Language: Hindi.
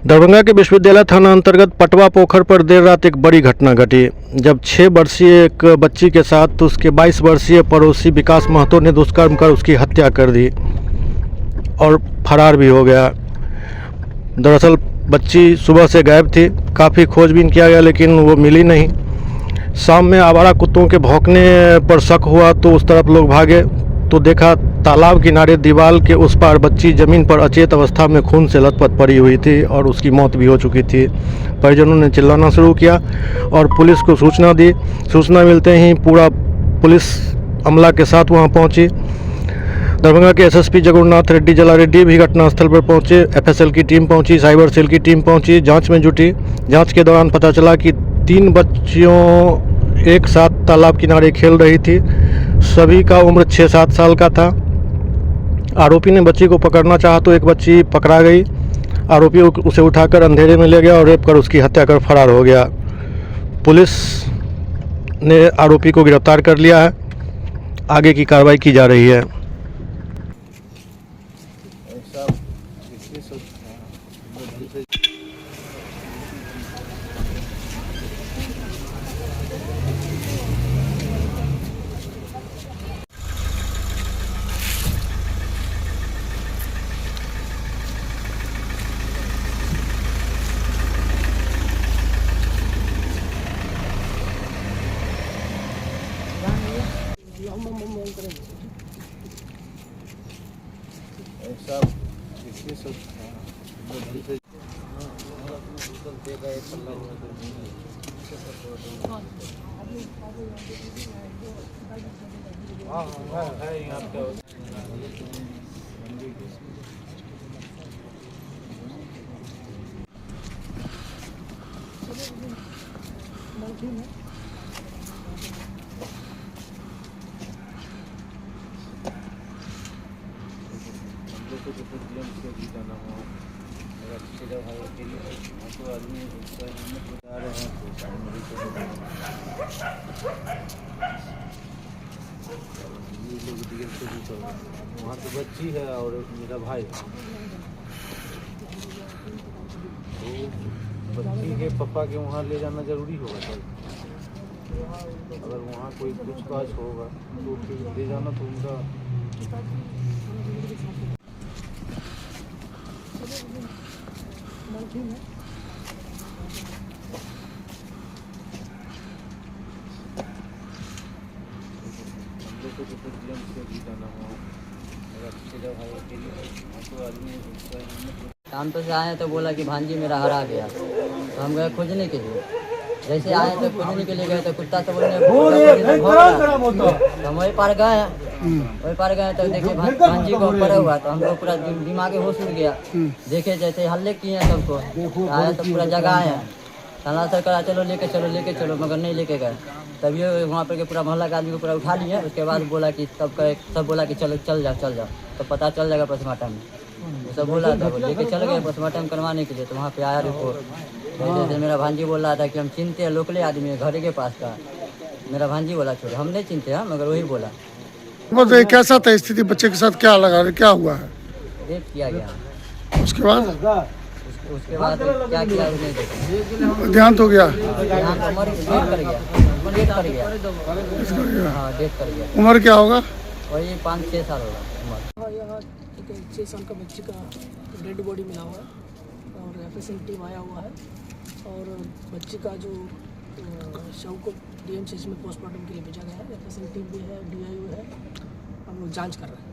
दरभंगा के विश्वविद्यालय थाना अंतर्गत पटवा पोखर पर देर रात एक बड़ी घटना घटी, जब 6 वर्षीय एक बच्ची के साथ उसके 22 वर्षीय पड़ोसी विकास महतो ने दुष्कर्म कर उसकी हत्या कर दी और फरार भी हो गया। दरअसल बच्ची सुबह से गायब थी, काफ़ी खोजबीन किया गया लेकिन वो मिली नहीं। शाम में आवारा कुत्तों के भौंकने पर शक हुआ तो उस तरफ लोग भागे तो देखा तालाब किनारे दीवार के उस पार बच्ची ज़मीन पर अचेत अवस्था में खून से लथपथ पड़ी हुई थी और उसकी मौत भी हो चुकी थी। परिजनों ने चिल्लाना शुरू किया और पुलिस को सूचना दी। सूचना मिलते ही पूरा पुलिस अमला के साथ वहां पहुंची। दरभंगा के एसएसपी जगन्नाथ रेड्डी जला रेड्डी भी घटनास्थल पर पहुंचे। एफएसएल की टीम पहुंची, साइबर सेल की टीम पहुंची, जाँच में जुटी। जाँच के दौरान पता चला कि 3 बच्चियों एक साथ तालाब किनारे खेल रही थी। सभी का उम्र 6-7 साल का था। आरोपी ने बच्ची को पकड़ना चाहा तो एक बच्ची पकड़ा गई। आरोपी उसे उठाकर अंधेरे में ले गया और रेप कर उसकी हत्या कर फरार हो गया। पुलिस ने आरोपी को गिरफ्तार कर लिया है। आगे की कार्रवाई की जा रही है। वहाँ तो बच्ची है और मेरा भाई, तो बच्ची के पापा के वहाँ ले जाना जरूरी होगा सर। अगर वहाँ कोई कुछ काज होगा तो फिर ले जाना तो उनका शाम तो से आए तो बोला कि भांजी मेरा हरा गया, तो हम गए खोजने के लिए। जैसे आए तो खोजने के लिए गए तो कुत्ता तो बोलने हम वही पार गए तो देखे भांजी को पड़ा हुआ, तो हम लोग पूरा दिमाग होश उड़ गया। देखे जैसे हल्ले किए हैं सबको, आया तो पूरा जगह आया थाना सर करा चलो लेके चलो, मगर नहीं लेके गए। तभी वहाँ पर के पूरा मोहल्ला के आदमी को पूरा उठा लिए। उसके बाद बोला कि सब बोला कि चलो चल जाओ तो पता चल जाएगा पोस्टमार्टम में। वो सब बोला था, वो लेके चल गए पोस्टमार्टम करवाने के लिए। तो वहाँ पे आया रिपोर्ट। जैसे मेरा भांजी बोल रहा था कि हम चिंते हैं, लोकले आदमी है घर के पास का। मेरा भांजी बोला छोड़े हम नहीं चिंते हैं, मगर वही बोला। बताइए कैसा था स्थिति, बच्चे के साथ क्या लगा, क्या हुआ है? रेप किया गया। उसके बाद क्या किया नहीं देखा, देहांत हो गया। यहाँ पर डेट कर गया। हाँ डेट कर गया। उम्र क्या होगा? वही 5-6 साल होगा उम्र। यहाँ एक 6 साल का बच्ची का डेड बॉडी मिला हुआ है और एफएसएल टीम आया हुआ है और बच्ची का जो शव को डीएमसीएच में पोस्टमार्टम के लिए भेजा गया है। एफएसएल टीम भी है, डीआईओ है, हम लोग जांच कर रहे हैं।